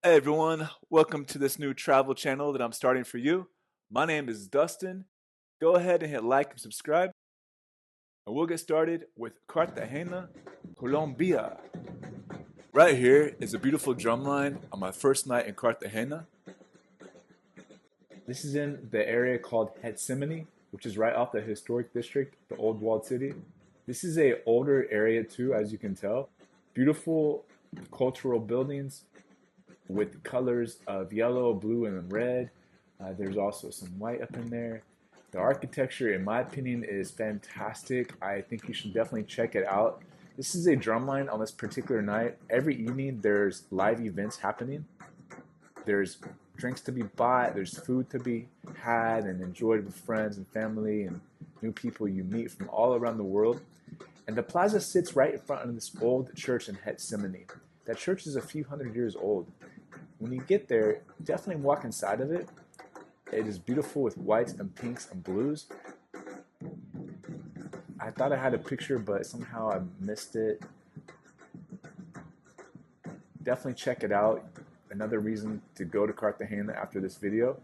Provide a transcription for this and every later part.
Hey everyone, welcome to this new travel channel that I'm starting for you. My name is Dustin. Go ahead and hit like and subscribe, and we'll get started with Cartagena, Colombia. Right here is a beautiful drumline on my first night in Cartagena. This is in the area called Gethsemane, which is right off the historic district, the old walled city. This is a older area too, as you can tell. Beautiful cultural buildings with colors of yellow, blue, and red. There's also some white up in there. The architecture, in my opinion, is fantastic. I think you should definitely check it out. This is a drumline on this particular night. Every evening, there's live events happening. There's drinks to be bought, there's food to be had and enjoyed with friends and family and new people you meet from all around the world. And the plaza sits right in front of this old church in Gethsemane. That church is a few hundred years old. When you get there, definitely walk inside of it. It is beautiful with whites and pinks and blues. I thought I had a picture, but somehow I missed it. Definitely check it out. Another reason to go to Cartagena after this video.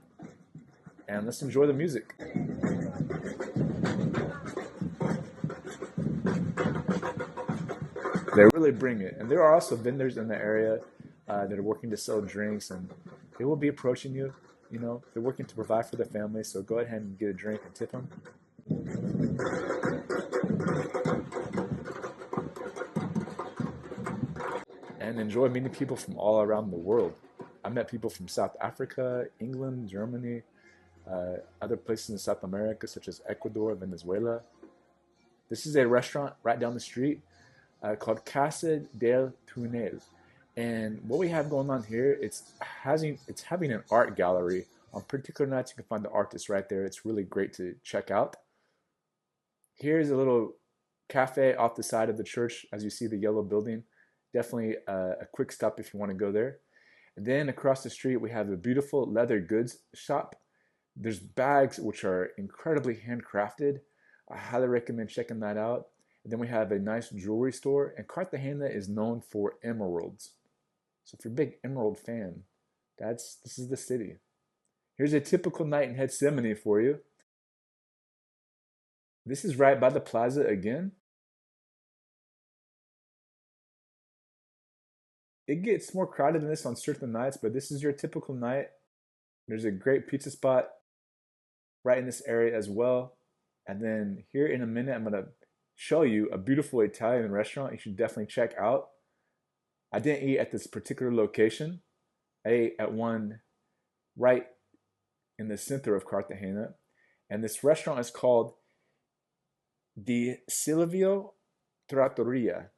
And let's enjoy the music. They really bring it. And there are also vendors in the area that are working to sell drinks, and they will be approaching you. You know, they're working to provide for their family, so go ahead and get a drink and tip them. And enjoy meeting people from all around the world. I met people from South Africa, England, Germany, other places in South America, such as Ecuador, Venezuela. This is a restaurant right down the street called Casa del Tunel. And what we have going on here, it's having an art gallery. On particular nights, you can find the artists right there. It's really great to check out. Here's a little cafe off the side of the church, as you see the yellow building. Definitely a quick stop if you want to go there. And then across the street, we have a beautiful leather goods shop. There's bags which are incredibly handcrafted. I highly recommend checking that out. And then we have a nice jewelry store, and Cartagena is known for emeralds. So if you're a big emerald fan, this is the city. Here's a typical night in Gethsemane for you. This is right by the plaza again. It gets more crowded than this on certain nights, but this is your typical night. There's a great pizza spot right in this area as well. And then here in a minute, I'm gonna show you a beautiful Italian restaurant you should definitely check out. I didn't eat at this particular location. I ate at one right in the center of Cartagena. And this restaurant is called Di Silvio Trattoria.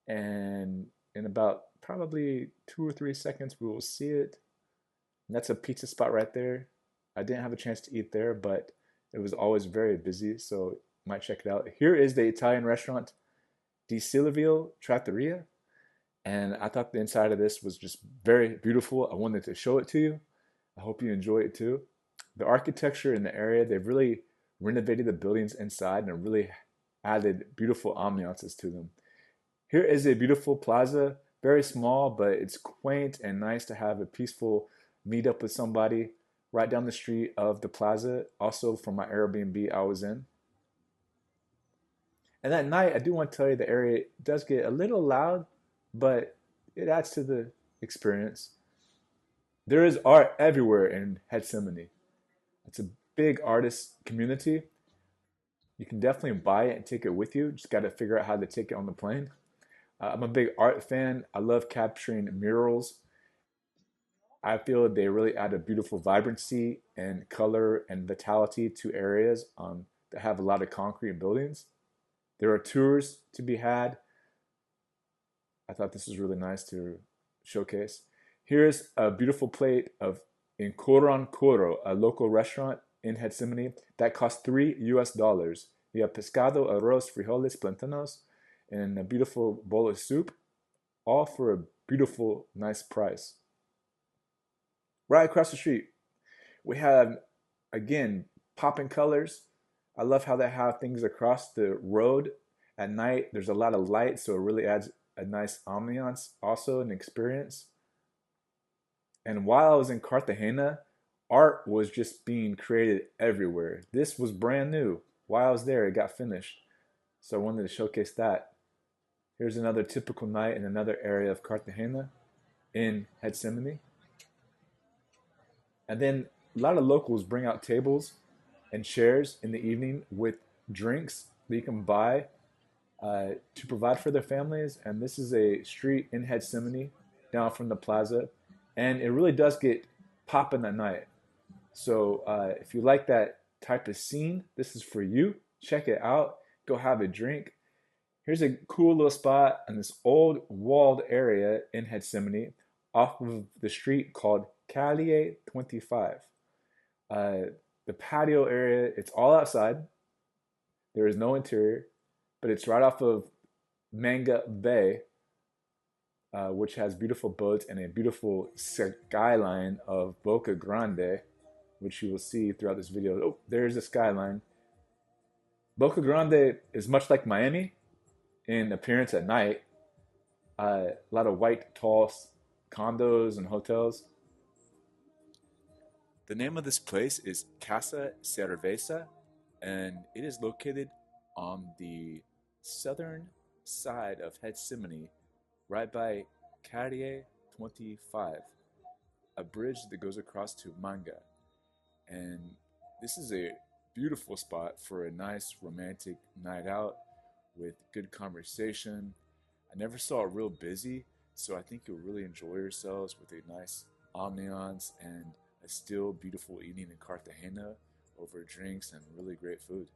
And in about probably 2 or 3 seconds, we will see it. And that's a pizza spot right there. I didn't have a chance to eat there, but it was always very busy, so you might check it out. Here is the Italian restaurant, Di Silvio Trattoria. And I thought the inside of this was just very beautiful. I wanted to show it to you. I hope you enjoy it too. The architecture in the area, they've really renovated the buildings inside and really added beautiful ambiances to them. Here is a beautiful plaza, very small, but it's quaint and nice to have a peaceful meetup with somebody right down the street of the plaza, also from my Airbnb I was in. And at night, I do want to tell you the area does get a little loud, but it adds to the experience. There is art everywhere in Gethsemane. It's a big artist community. You can definitely buy it and take it with you. Just got to figure out how to take it on the plane. I'm a big art fan. I love capturing murals. I feel they really add a beautiful vibrancy and color and vitality to areas that have a lot of concrete buildings. There are tours to be had. I thought this was really nice to showcase. Here's a beautiful plate of in Coron Coro, a local restaurant in Gethsemane that costs $3 US. We have pescado, arroz, frijoles, plantanos, and a beautiful bowl of soup, all for a beautiful, nice price. Right across the street, we have, again, popping colors. I love how they have things across the road at night. There's a lot of light, so it really adds a nice ambiance, also an experience. And while I was in Cartagena, art was just being created everywhere. This was brand new. While I was there, it got finished. So I wanted to showcase that. Here's another typical night in another area of Cartagena in Gethsemane. And then a lot of locals bring out tables and chairs in the evening with drinks that you can buy to provide for their families. And this is a street in Gethsemane down from the plaza. And it really does get popping at night. So if you like that type of scene, this is for you. Check it out. Go have a drink. Here's a cool little spot in this old walled area in Gethsemane off of the street called Calle 25. Uh, the patio area, it's all outside. There is no interior, but it's right off of Manga Bay, which has beautiful boats and a beautiful skyline of Boca Grande, which you will see throughout this video. Oh, there's the skyline. Boca Grande is much like Miami in appearance at night. A lot of white, tall condos and hotels. The name of this place is Casa Cerveza, and it is located on the southern side of Gethsemane, right by Cartier 25, a bridge that goes across to Manga. And this is a beautiful spot for a nice romantic night out with good conversation. I never saw it real busy, so I think you'll really enjoy yourselves with a nice ambiance and a still beautiful evening in Cartagena over drinks and really great food.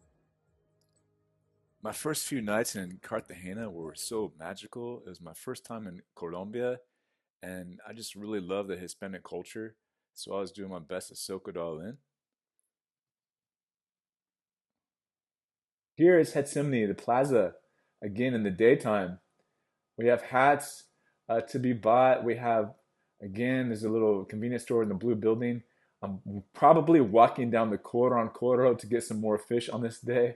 My first few nights in Cartagena were so magical. It was my first time in Colombia, and I just really love the Hispanic culture, so I was doing my best to soak it all in. Here is Gethsemane, the plaza, again in the daytime. We have hats to be bought. We have, again, there's a little convenience store in the blue building. I'm probably walking down the Coro to get some more fish on this day.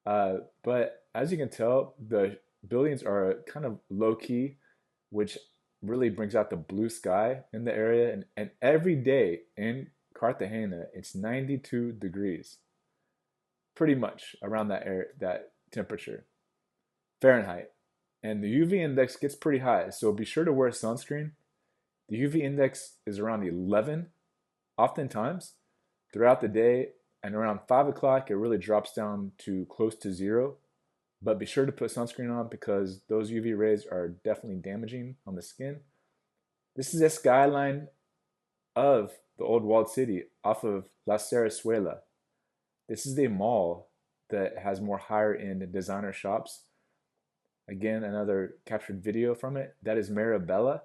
But as you can tell, the buildings are kind of low key, which really brings out the blue sky in the area. And every day in Cartagena, it's 92 degrees, pretty much around that air, that temperature, Fahrenheit. And the UV index gets pretty high, so be sure to wear sunscreen. The UV index is around 11, oftentimes throughout the day, and around 5 o'clock, it really drops down to close to zero. But be sure to put sunscreen on because those UV rays are definitely damaging on the skin. This is a skyline of the old walled city off of La Sarasuela. This is a mall that has more higher end designer shops. Again, another captured video from it. That is Marabella,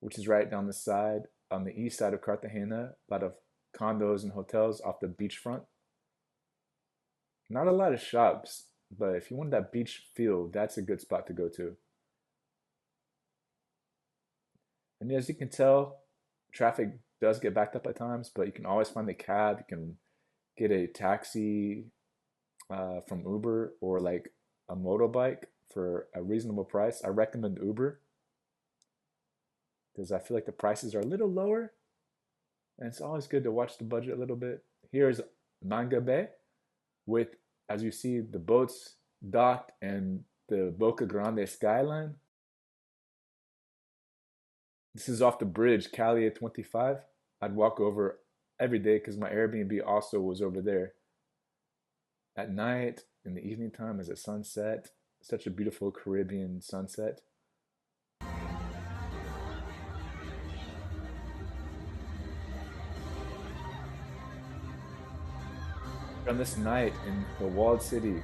which is right down the side on the east side of Cartagena. A lot of condos and hotels off the beachfront. Not a lot of shops, but if you want that beach feel, that's a good spot to go to. And as you can tell, traffic does get backed up at times, but you can always find a cab. You can get a taxi from Uber or like a motorbike for a reasonable price. I recommend Uber because I feel like the prices are a little lower and it's always good to watch the budget a little bit. Here's Manga Bay with, as you see, the boats docked and the Boca Grande skyline. This is off the bridge, Calle 25. I'd walk over every day because my Airbnb also was over there. At night, in the evening time, as a sunset, such a beautiful Caribbean sunset. On this night in the walled city.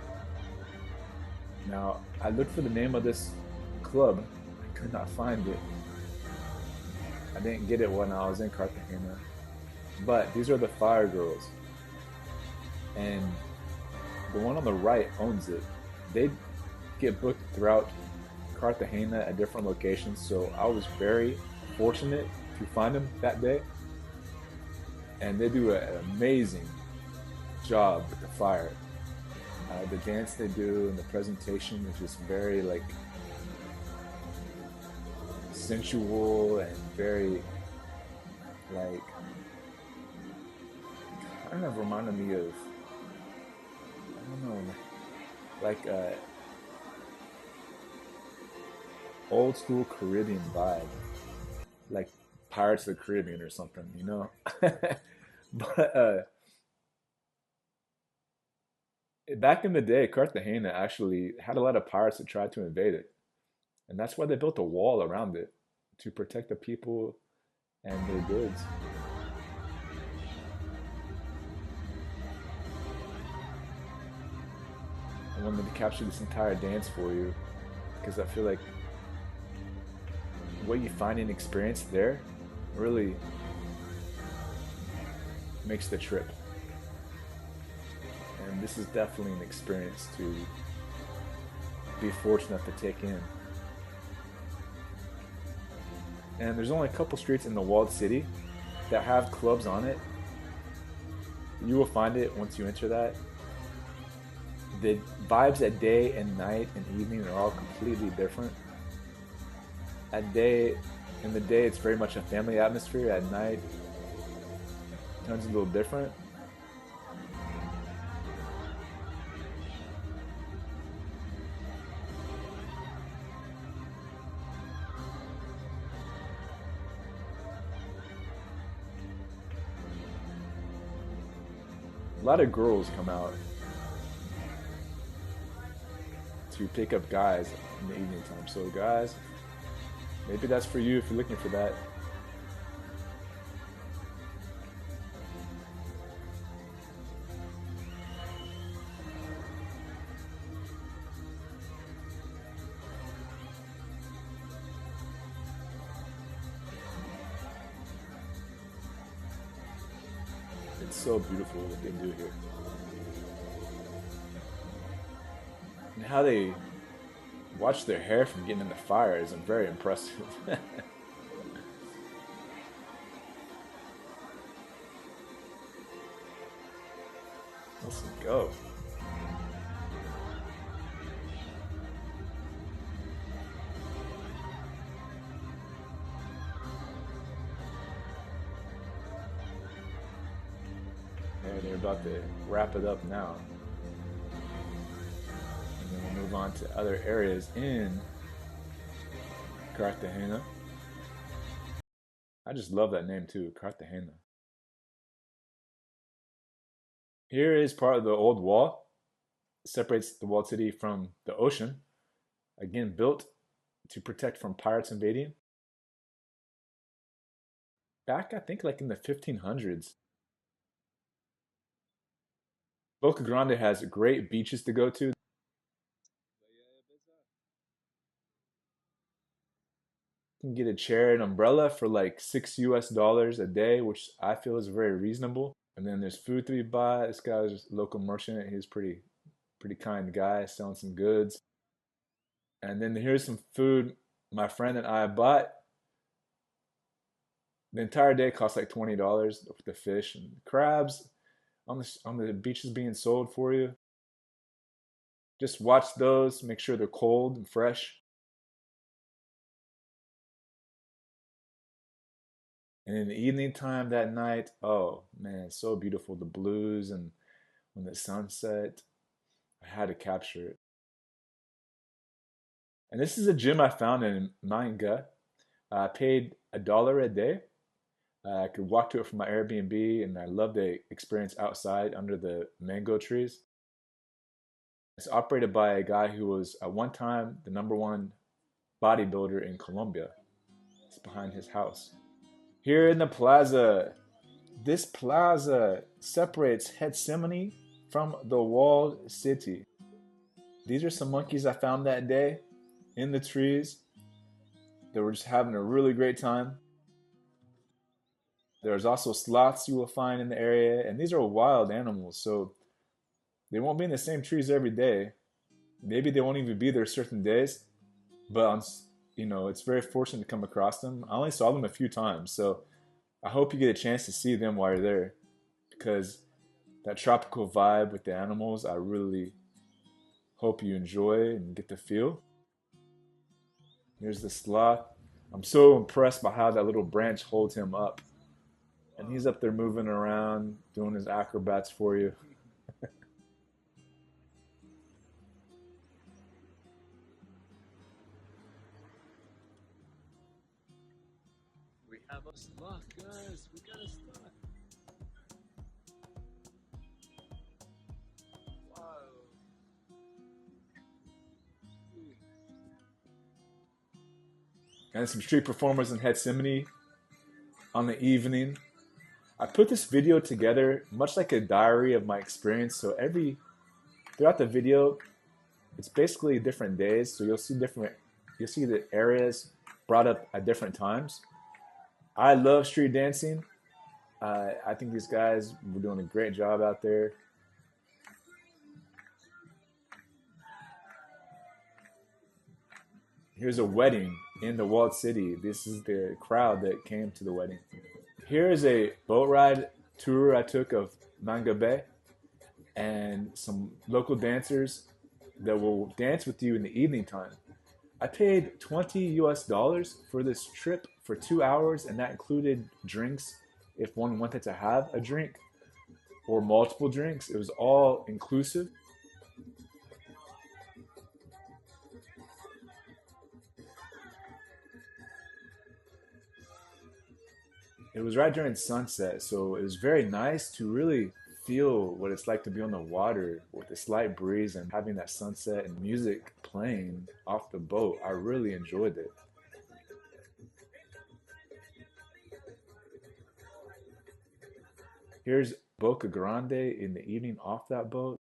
Now, I looked for the name of this club. I could not find it. I didn't get it when I was in Cartagena. But these are the Fire Girls. And the one on the right owns it. They get booked throughout Cartagena at different locations, so I was very fortunate to find them that day. And they do an amazing job with the fire. The dance they do and the presentation is just very like sensual and very like kind of reminded me of, I don't know, like old school Caribbean vibe, like Pirates of the Caribbean or something, you know. But back in the day, Cartagena actually had a lot of pirates that tried to invade it, and that's why they built a wall around it to protect the people and their goods. I wanted to capture this entire dance for you because I feel like what you find and experience there really makes the trip. And this is definitely an experience to be fortunate to take in. And there's only a couple streets in the walled city that have clubs on it. You will find it once you enter that. The vibes at day and night and evening are all completely different. At day, in the day, it's very much a family atmosphere. At night, it turns a little different. A lot of girls come out to pick up guys in the evening time. So, guys, maybe that's for you if you're looking for that. It's so beautiful what they do here. And how they watch their hair from getting in the fire is very impressive. Let's go. And they're about to wrap it up now. And then we'll move on to other areas in Cartagena. I just love that name too, Cartagena. Here is part of the old wall. It separates the walled city from the ocean. Again, built to protect from pirates invading. Back, I think, like in the 1500s. Boca Grande has great beaches to go to. You can get a chair and umbrella for like $6 US a day, which I feel is very reasonable. And then there's food to be bought. This guy's a local merchant. He's pretty kind guy selling some goods. And then here's some food my friend and I bought. The entire day cost like $20 with the fish and crabs on the beaches being sold for you. Just watch those, make sure they're cold and fresh. And in the evening time that night, oh man, so beautiful. The blues and when the sunset, I had to capture it. And this is a gym I found in Manga. I paid $1 a day. I could walk to it from my Airbnb, and I love the experience outside under the mango trees. It's operated by a guy who was at one time the number one bodybuilder in Colombia. It's behind his house. Here in the plaza, this plaza separates Gethsemane from the walled city. These are some monkeys I found that day in the trees. They were just having a really great time. There's also sloths you will find in the area, and these are wild animals, so they won't be in the same trees every day. Maybe they won't even be there certain days, but it's very fortunate to come across them. I only saw them a few times, so I hope you get a chance to see them while you're there because that tropical vibe with the animals, I really hope you enjoy and get to feel. Here's the sloth. I'm so impressed by how that little branch holds him up. And he's up there moving around, doing his acrobats for you. We have a slot, guys. We got a slot. Wow. And some street performers in Gethsemane on the evening. I put this video together much like a diary of my experience. So throughout the video, it's basically different days. So you'll see the areas brought up at different times. I love street dancing. I think these guys were doing a great job out there. Here's a wedding in the walled city. This is the crowd that came to the wedding. Here is a boat ride tour I took of Manga Bay and some local dancers that will dance with you in the evening time. I paid 20 US dollars for this trip for 2 hours, and that included drinks if one wanted to have a drink or multiple drinks. It was all inclusive. It was right during sunset, so it was very nice to really feel what it's like to be on the water with a slight breeze and having that sunset and music playing off the boat. I really enjoyed it. Here's Boca Grande in the evening off that boat.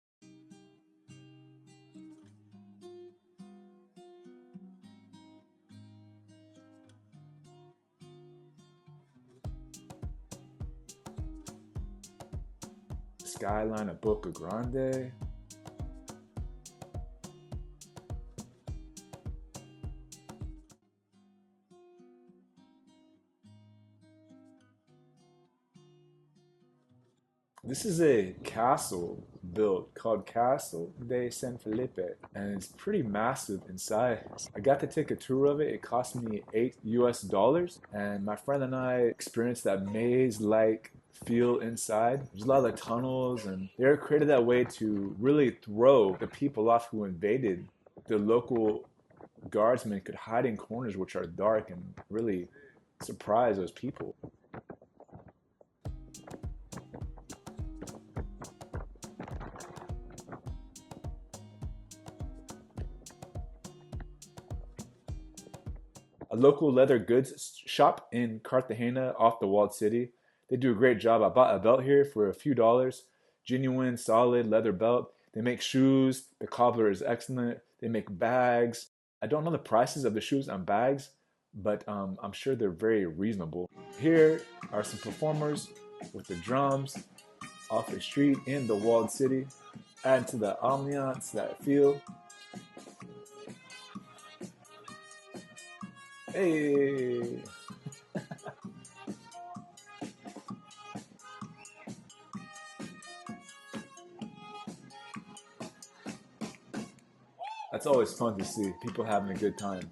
Skyline of Boca Grande. This is a castle built called Castle de San Felipe, and it's pretty massive in size. I got to take a tour of it. It cost me 8 US dollars, and my friend and I experienced that maze-like feel inside. There's a lot of like tunnels, and they're created that way to really throw the people off who invaded. The local guardsmen could hide in corners which are dark and really surprise those people. A local leather goods shop in Cartagena off the walled city. They do a great job. I bought a belt here for a few dollars. Genuine, solid leather belt. They make shoes. The cobbler is excellent. They make bags. I don't know the prices of the shoes and bags, but I'm sure they're very reasonable. Here are some performers with the drums off the street in the walled city. Add to the ambiance, that feel. Hey! That's always fun to see people having a good time.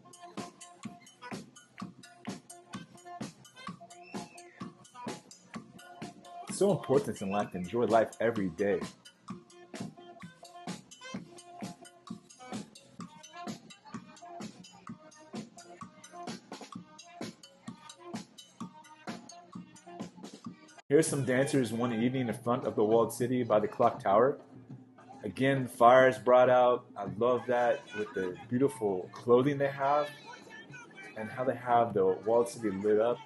It's so important in life to enjoy life every day. Here's some dancers one evening in front of the walled city by the clock tower. Again, fires brought out. I love that with the beautiful clothing they have and how they have the walled city lit up.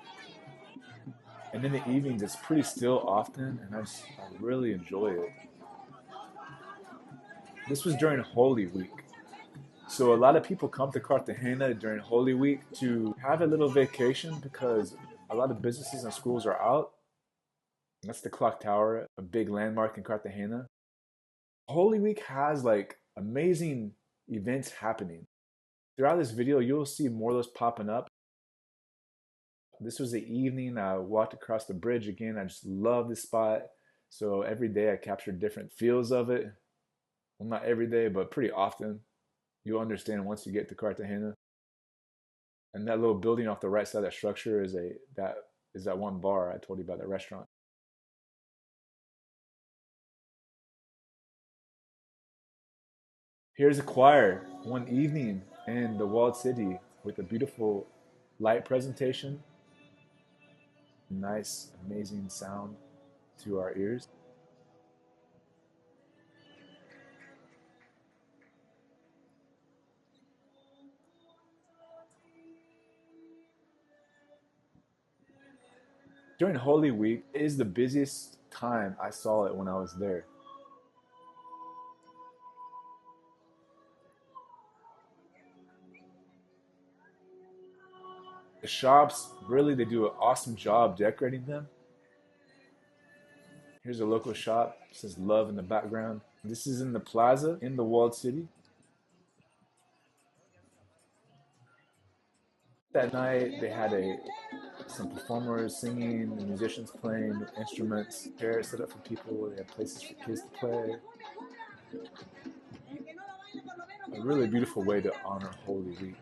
And in the evenings, it's pretty still often, and I really enjoy it. This was during Holy Week. So a lot of people come to Cartagena during Holy Week to have a little vacation because a lot of businesses and schools are out. That's the clock tower, a big landmark in Cartagena. Holy Week has like amazing events happening. Throughout this video, you'll see more of those popping up. This was the evening. I walked across the bridge again. I just love this spot. So every day I captured different feels of it. Well, not every day, but pretty often. You'll understand once you get to Cartagena. And that little building off the right side of that structure is that one bar I told you about, that restaurant. Here's a choir one evening in the walled city with a beautiful light presentation, nice, amazing sound to our ears. During Holy Week is the busiest time I saw it when I was there. The shops, really, they do an awesome job decorating them. Here's a local shop. It says love in the background. This is in the plaza in the walled city. That night, they had some performers singing, musicians playing instruments, chairs set up for people. They had places for kids to play. A really beautiful way to honor Holy Week.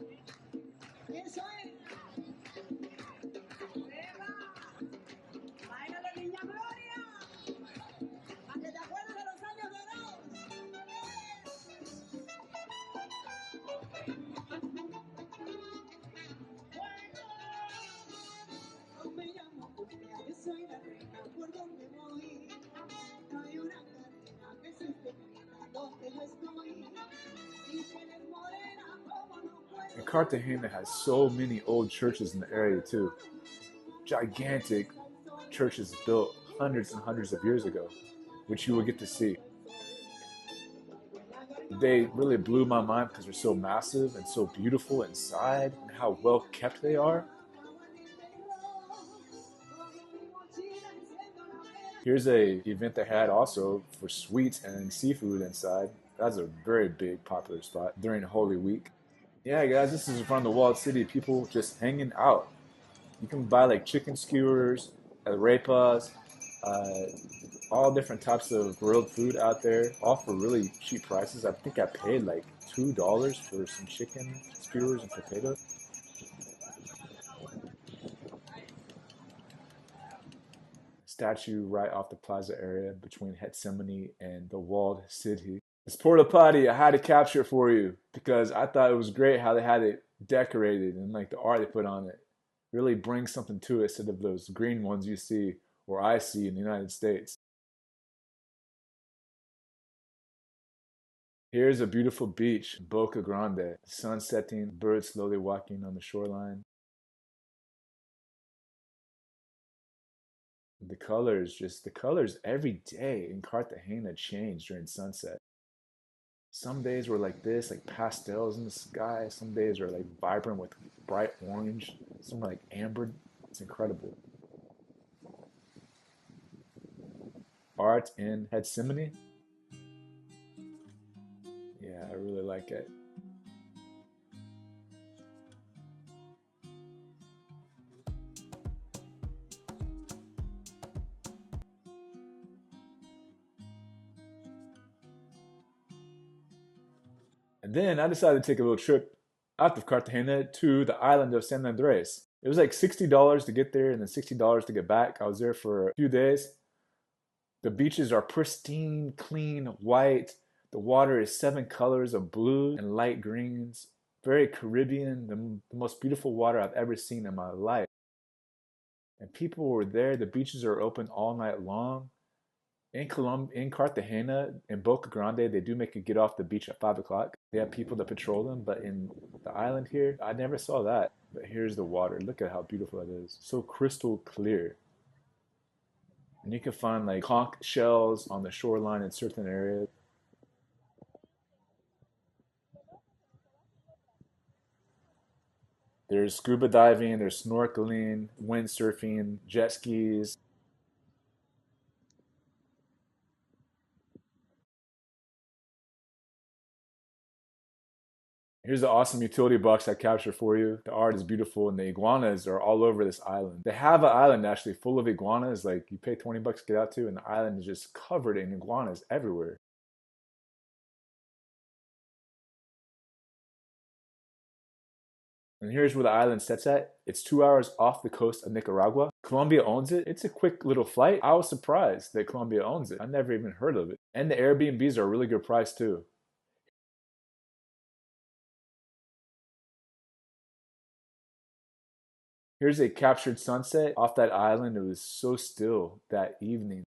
And Cartagena has so many old churches in the area too. Gigantic churches built hundreds and hundreds of years ago, which you will get to see. They really blew my mind because they're so massive and so beautiful inside and how well kept they are. Here's a event they had also for sweets and seafood inside. That's a very big popular spot during Holy Week. Yeah, guys, this is from the walled city. People just hanging out. You can buy like chicken skewers, arepas, uh, all different types of grilled food out there, all for really cheap prices. I think I paid like $2 for some chicken skewers and potatoes. Statue right off the plaza area between Gethsemane and the walled city. This porta potty, I had to capture it for you because I thought it was great how they had it decorated and like the art they put on it really brings something to it instead of those green ones you see or I see in the United States. Here's a beautiful beach, Boca Grande, sun setting, birds slowly walking on the shoreline. The colors every day in Cartagena change during sunset. Some days were like this, like pastels in the sky. Some days are like vibrant with bright orange. Some are like amber. It's incredible. Art in Gethsemane. Yeah, I really like it. And then I decided to take a little trip out of Cartagena to the island of San Andres. It was like $60 to get there and then $60 to get back. I was there for a few days. The beaches are pristine, clean, white. The water is seven colors of blue and light greens. Very Caribbean, the most beautiful water I've ever seen in my life. And people were there. The beaches are open all night long. In Cartagena, in Boca Grande, they do make you get off the beach at 5 o'clock. They have people that patrol them, but in the island here, I never saw that. But here's the water. Look at how beautiful it is. So crystal clear. And you can find like conch shells on the shoreline in certain areas. There's scuba diving, there's snorkeling, windsurfing, jet skis. Here's the awesome utility box I captured for you. The art is beautiful and the iguanas are all over this island. They have an island actually full of iguanas, like you pay 20 bucks to get out to, and the island is just covered in iguanas everywhere. And here's where the island sets at. It's 2 hours off the coast of Nicaragua. Colombia owns it. It's a quick little flight. I was surprised that Colombia owns it. I never even heard of it. And the Airbnbs are a really good price too. Here's a captured sunset off that island. It was so still that evening.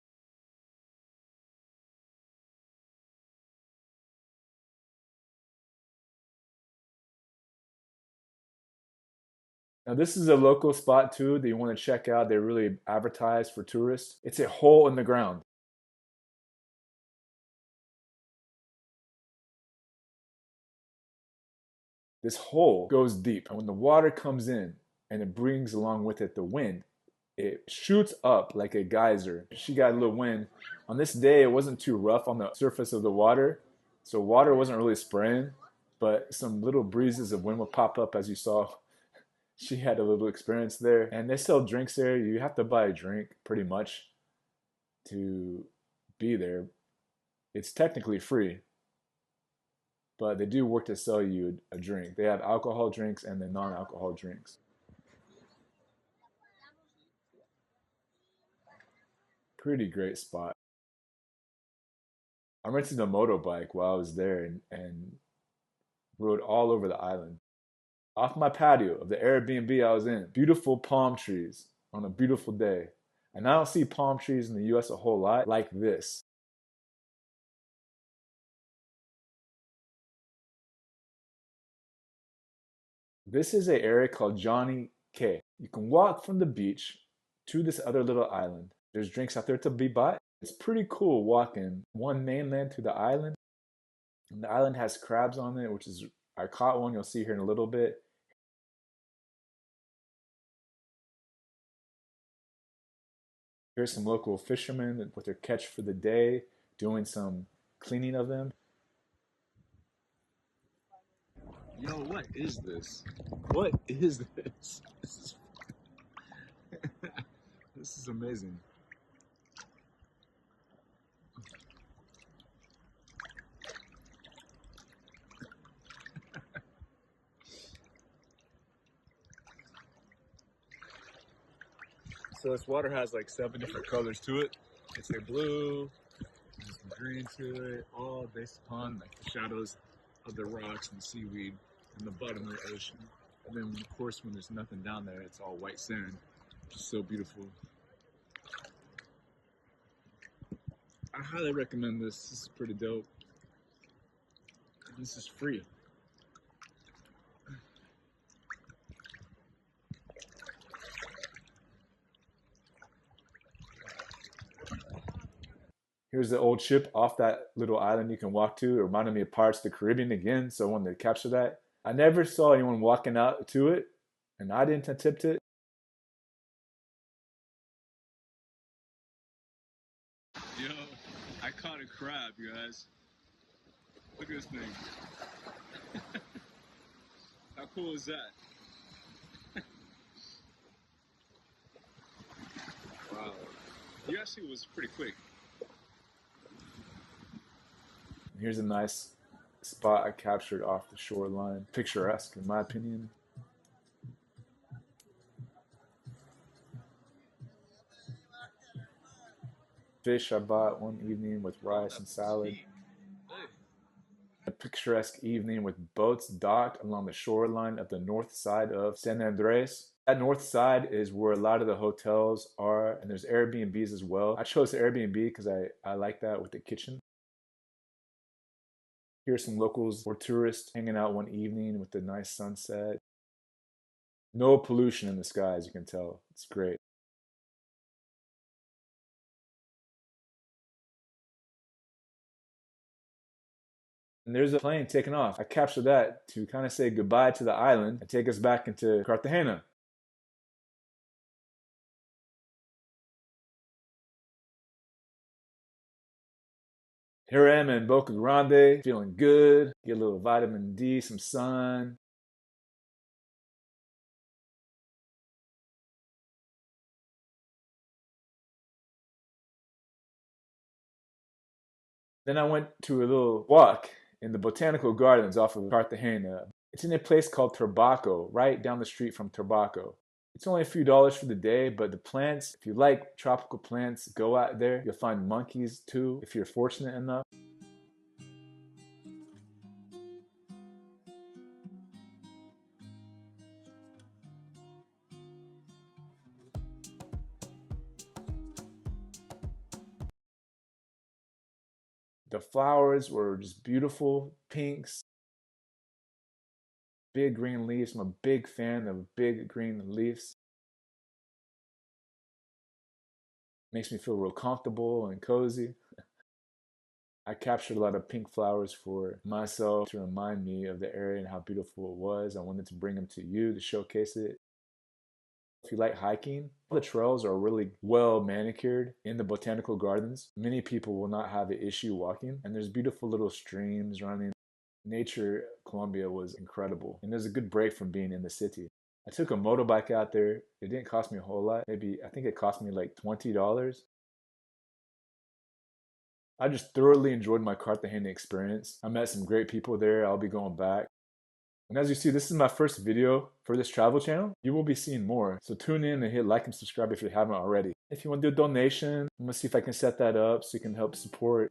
Now, this is a local spot too that you want to check out. They really advertise for tourists. It's a hole in the ground. This hole goes deep, and when the water comes in and it brings along with it the wind, it shoots up like a geyser. She got a little wind. On this day, it wasn't too rough on the surface of the water, so water wasn't really spraying, but some little breezes of wind would pop up as you saw. She had a little experience there, and they sell drinks there. You have to buy a drink pretty much to be there. It's technically free, but they do work to sell you a drink. They have alcohol drinks and then non-alcohol drinks. Pretty great spot. I rented a motorbike while I was there and rode all over the island. Off my patio of the Airbnb I was in, beautiful palm trees on a beautiful day. And I don't see palm trees in the US a whole lot like this. This is an area called Johnny K. You can walk from the beach to this other little island. There's drinks out there to be bought. It's pretty cool walking one mainland to the island. And the island has crabs on it, which is, I caught one, you'll see here in a little bit. Here's some local fishermen with their catch for the day, doing some cleaning of them. Yo, what is this? What is this? This is amazing. So this water has like 7 different colors to it. It's a blue, there's some green to it, all based upon like the shadows of the rocks and seaweed in the bottom of the ocean. And then of course when there's nothing down there, it's all white sand, which is so beautiful. I highly recommend this. This is pretty dope. This is free. Here's the old ship off that little island you can walk to. It reminded me of Pirates of the Caribbean again, so I wanted to capture that. I never saw anyone walking out to it, and I didn't attempt it. Yo, I caught a crab, you guys. Look at this thing. How cool is that? Wow. He actually was pretty quick. Here's a nice spot I captured off the shoreline. Picturesque, in my opinion. Fish I bought one evening with rice and salad. A picturesque evening with boats docked along the shoreline of the north side of San Andres. That north side is where a lot of the hotels are, and there's Airbnbs as well. I chose the Airbnb because I like that with the kitchen. Here's some locals or tourists hanging out one evening with the nice sunset. No pollution in the sky, as you can tell. It's great. And there's a plane taking off. I captured that to kind of say goodbye to the island and take us back into Cartagena. Here I am in Boca Grande, feeling good, get a little vitamin D, some sun. Then I went to a little walk in the botanical gardens off of Cartagena. It's in a place called Turbaco, right down the street from Turbaco. It's only a few dollars for the day, but the plants, if you like tropical plants, go out there. You'll find monkeys too, if you're fortunate enough. The flowers were just beautiful, pinks, big green leaves. I'm a big fan of big green leaves. Makes me feel real comfortable and cozy. I captured a lot of pink flowers for myself to remind me of the area and how beautiful it was. I wanted to bring them to you to showcase it. If you like hiking, the trails are really well manicured in the botanical gardens. Many people will not have an issue walking, and there's beautiful little streams running. Nature, Colombia was incredible, and there's a good break from being in the city. I took a motorbike out there. It didn't cost me a whole lot. Maybe, I think it cost me like $20. I just thoroughly enjoyed my Cartagena experience. I met some great people there. I'll be going back. And as you see, this is my first video for this travel channel. You will be seeing more. So tune in and hit like and subscribe if you haven't already. If you want to do a donation, I'm gonna see if I can set that up so you can help support.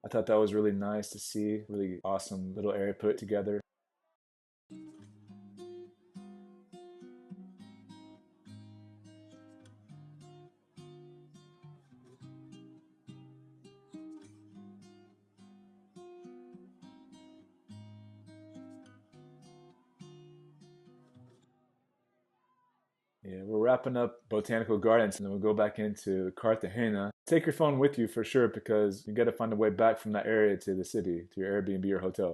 I thought that was really nice to see. Really awesome little area put together. Yeah, we're wrapping up Botanical Gardens and then we'll go back into Cartagena. Take your phone with you for sure because you got to find a way back from that area to the city, to your Airbnb or hotel.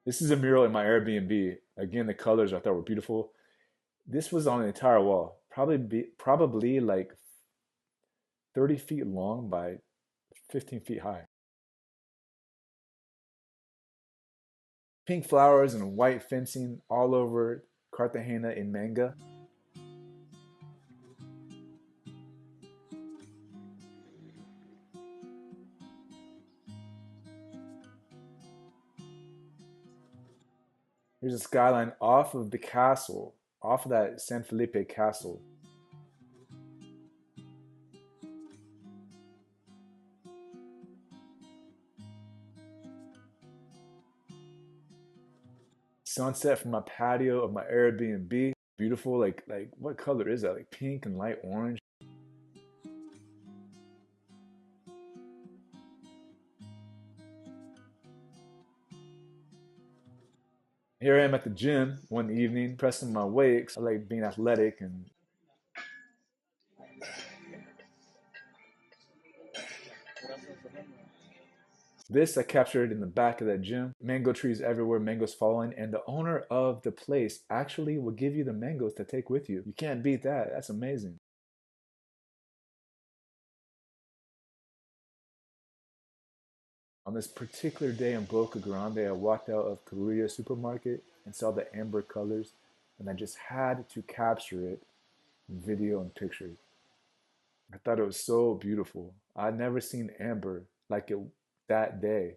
This is a mural in my Airbnb. Again, the colors I thought were beautiful. This was on the entire wall, probably like 30 feet long by 15 feet high. Pink flowers and white fencing all over Cartagena in manga. Here's a skyline off of the castle, off of that San Felipe castle. Sunset from my patio of my Airbnb. Beautiful, like what color is that? Like pink and light orange. Here I am at the gym one evening, pressing my weights. I like being athletic, and this I captured in the back of that gym. Mango trees everywhere, mangoes falling, and the owner of the place actually will give you the mangoes to take with you. You can't beat that. That's amazing. On this particular day in Boca Grande, I walked out of Korea supermarket and saw the amber colors, and I just had to capture it in video and pictures. I thought it was so beautiful. I'd never seen amber like it that day.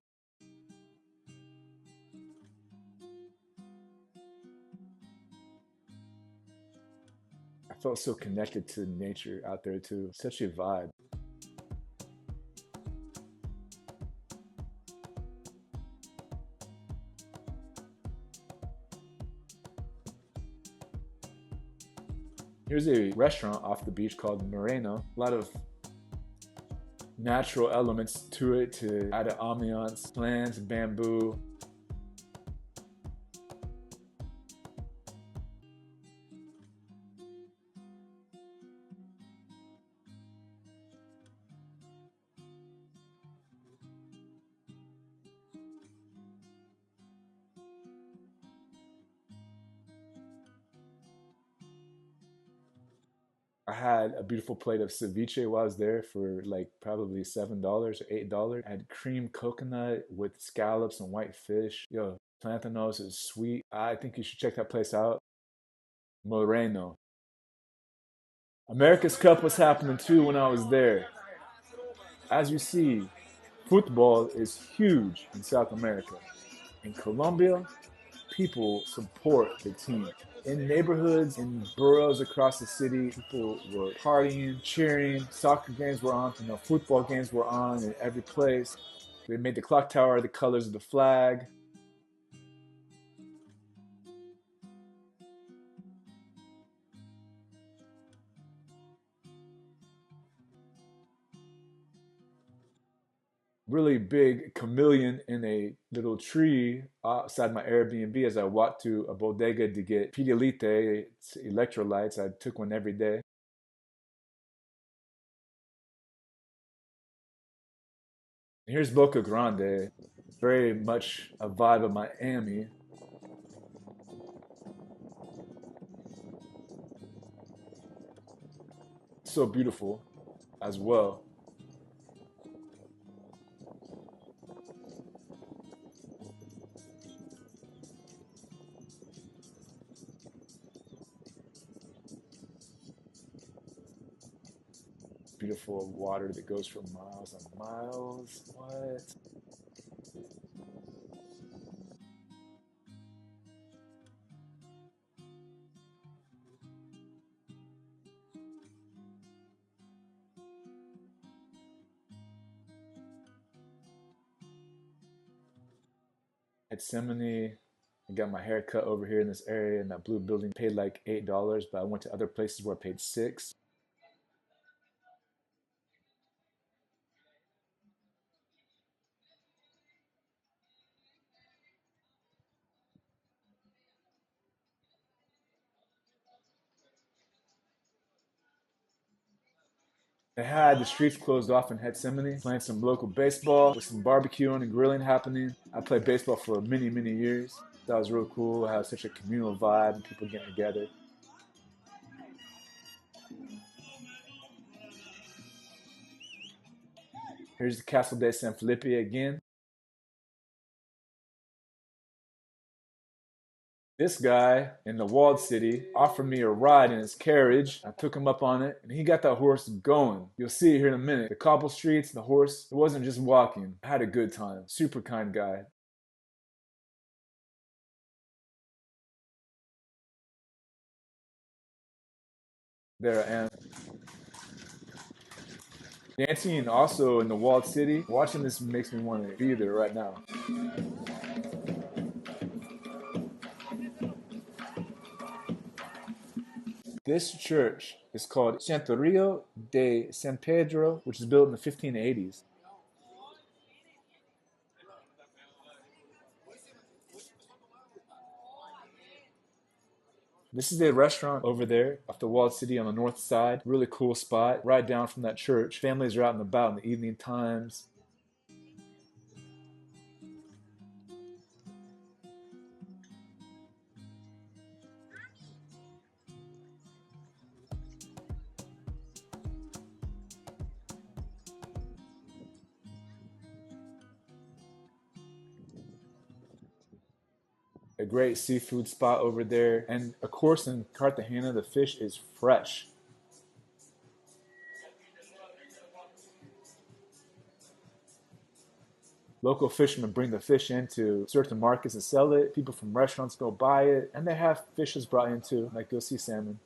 I felt so connected to nature out there too. Such a vibe. Here's a restaurant off the beach called Moreno. A lot of natural elements to it to add an ambiance, plants, bamboo. I had a beautiful plate of ceviche while I was there for like probably $7 or $8. I had cream coconut with scallops and white fish. Yo, plantanos is sweet. I think you should check that place out. Moreno. America's Cup was happening too when I was there. As you see, football is huge in South America. In Colombia, people support the team. In neighborhoods, in boroughs across the city, people were partying, cheering. Soccer games were on, football games were on in every place. They made the clock tower the colors of the flag. Really big chameleon in a little tree outside my Airbnb as I walked to a bodega to get Pedialite, it's electrolytes. I took one every day. Here's Boca Grande, very much a vibe of Miami. So beautiful as well. Beautiful water that goes for miles and miles. What? Gethsemane. I got my hair cut over here in this area in that blue building. Paid like $8, but I went to other places where I paid 6. They had the streets closed off in Gethsemane, playing some local baseball with some barbecuing and grilling happening. I played baseball for many, many years. That was real cool. I had such a communal vibe and people getting together. Here's the Castle de San Felipe again. This guy in the walled city offered me a ride in his carriage. I took him up on it, and he got that horse going. You'll see it here in a minute. The cobble streets, the horse, it wasn't just walking. I had a good time. Super kind guy. There I am. Dancing also in the walled city. Watching this makes me want to be there right now. This church is called Santuario de San Pedro, which is built in the 1580s. This is a restaurant over there off the walled city on the north side. Really cool spot, right down from that church. Families are out and about in the evening times. A great seafood spot over there. And of course, in Cartagena, the fish is fresh. Local fishermen bring the fish into certain markets and sell it. People from restaurants go buy it, and they have fishes brought in too, like you'll see salmon.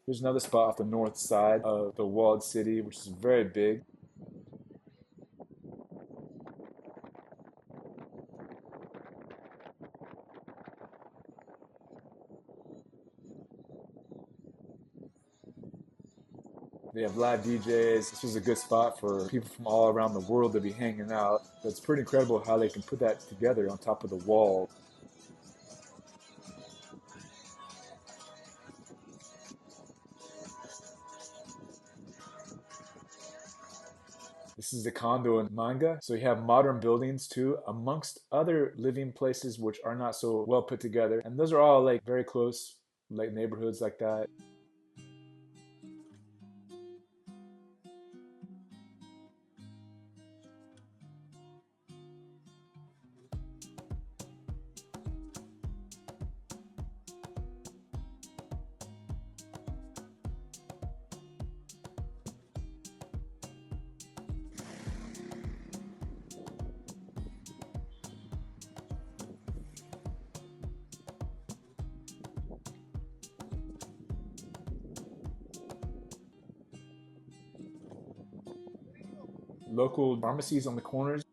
Here's another spot off the north side of the walled city, which is very big. They have live DJs. This was a good spot for people from all around the world to be hanging out. But it's pretty incredible how they can put that together on top of the wall. This is a condo in Manga. So you have modern buildings too, amongst other living places which are not so well put together. And those are all like very close, like neighborhoods like that. Local pharmacies on the corners.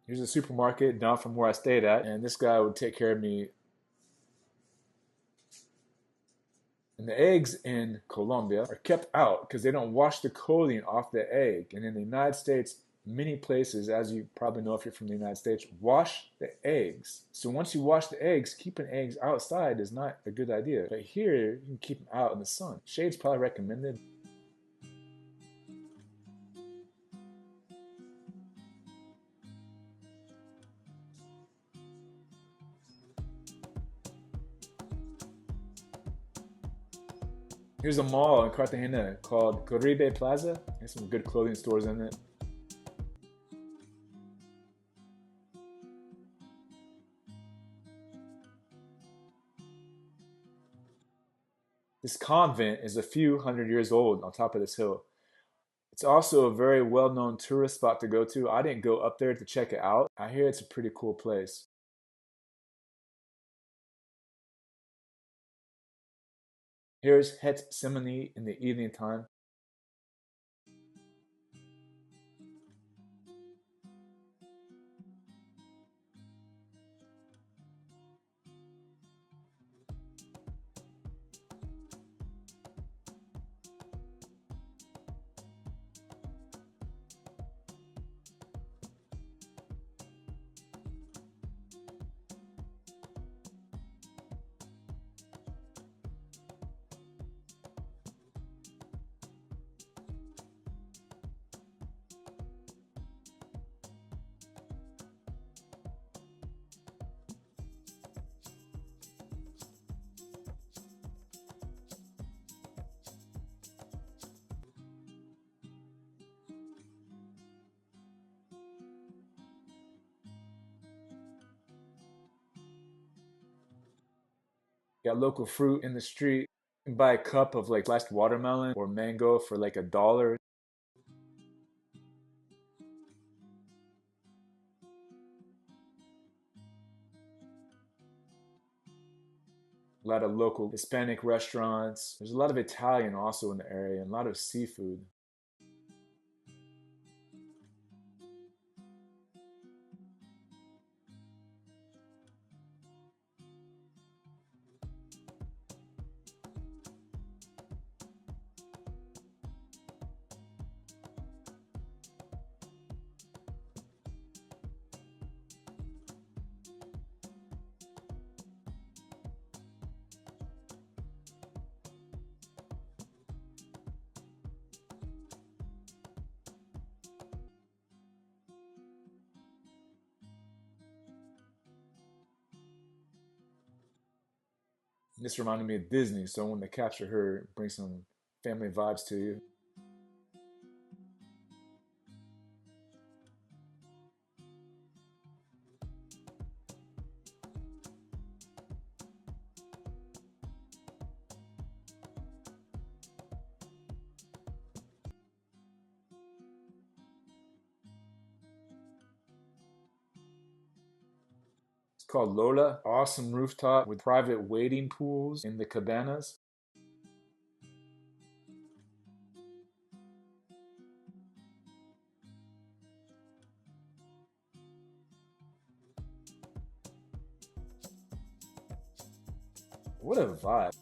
Here's a supermarket down from where I stayed at, and this guy would take care of me. And the eggs in Colombia are kept out because they don't wash the coating off the egg. And in the United States, many places, as you probably know if you're from the United States, wash the eggs. So once you wash the eggs, keeping eggs outside is not a good idea. But here, you can keep them out in the sun. Shade's probably recommended. Here's a mall in Cartagena called Caribe Plaza. There's some good clothing stores in it. This convent is a few hundred years old on top of this hill. It's also a very well-known tourist spot to go to. I didn't go up there to check it out. I hear it's a pretty cool place. Here's Gethsemane in the evening time. Got local fruit in the street. You can buy a cup of like sliced watermelon or mango for like $1. A lot of local Hispanic restaurants. There's a lot of Italian also in the area and a lot of seafood. This reminded me of Disney, so I wanted to capture her, bring some family vibes to you. It's called Lola. Awesome rooftop with private wading pools in the cabanas. What a vibe.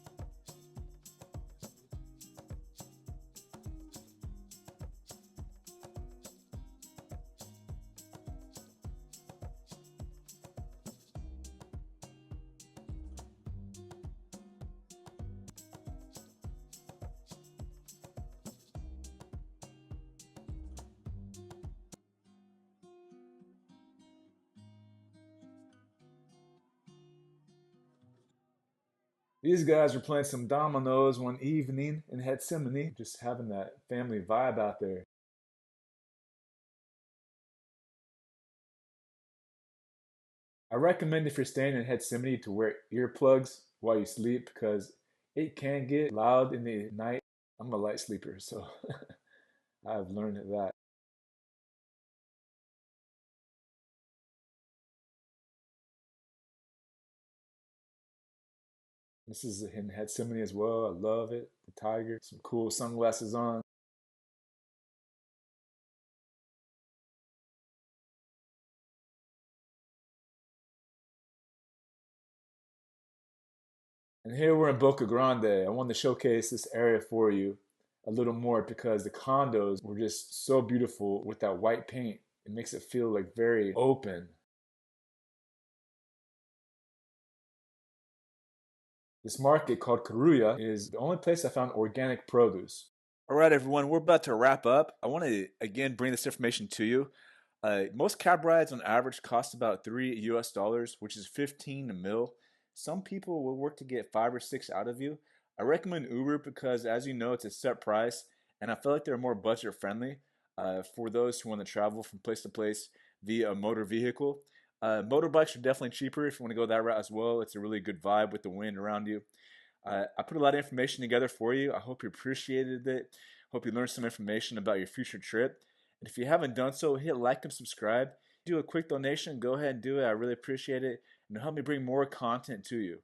These guys were playing some dominoes one evening in Gethsemane, just having that family vibe out there. I recommend if you're staying in Gethsemane to wear earplugs while you sleep because it can get loud in the night. I'm a light sleeper, so I've learned that. This is in Gethsemane as well. I love it. The tiger, some cool sunglasses on. And here we're in Boca Grande. I wanted to showcase this area for you a little more because the condos were just so beautiful with that white paint. It makes it feel like very open. This market called Carulla is the only place I found organic produce. All right, everyone, we're about to wrap up. I want to again bring this information to you. Most cab rides on average cost about $3 US, which is 15 a mil. Some people will work to get 5 or 6 out of you. I recommend Uber because, as you know, it's a set price, and I feel like they're more budget friendly for those who want to travel from place to place via a motor vehicle. Motorbikes are definitely cheaper if you want to go that route as well. It's a really good vibe with the wind around you. I put a lot of information together for you. I hope you appreciated it. Hope you learned some information about your future trip. And if you haven't done so, hit like and subscribe. Do a quick donation, go ahead and do it. I really appreciate it. And help me bring more content to you.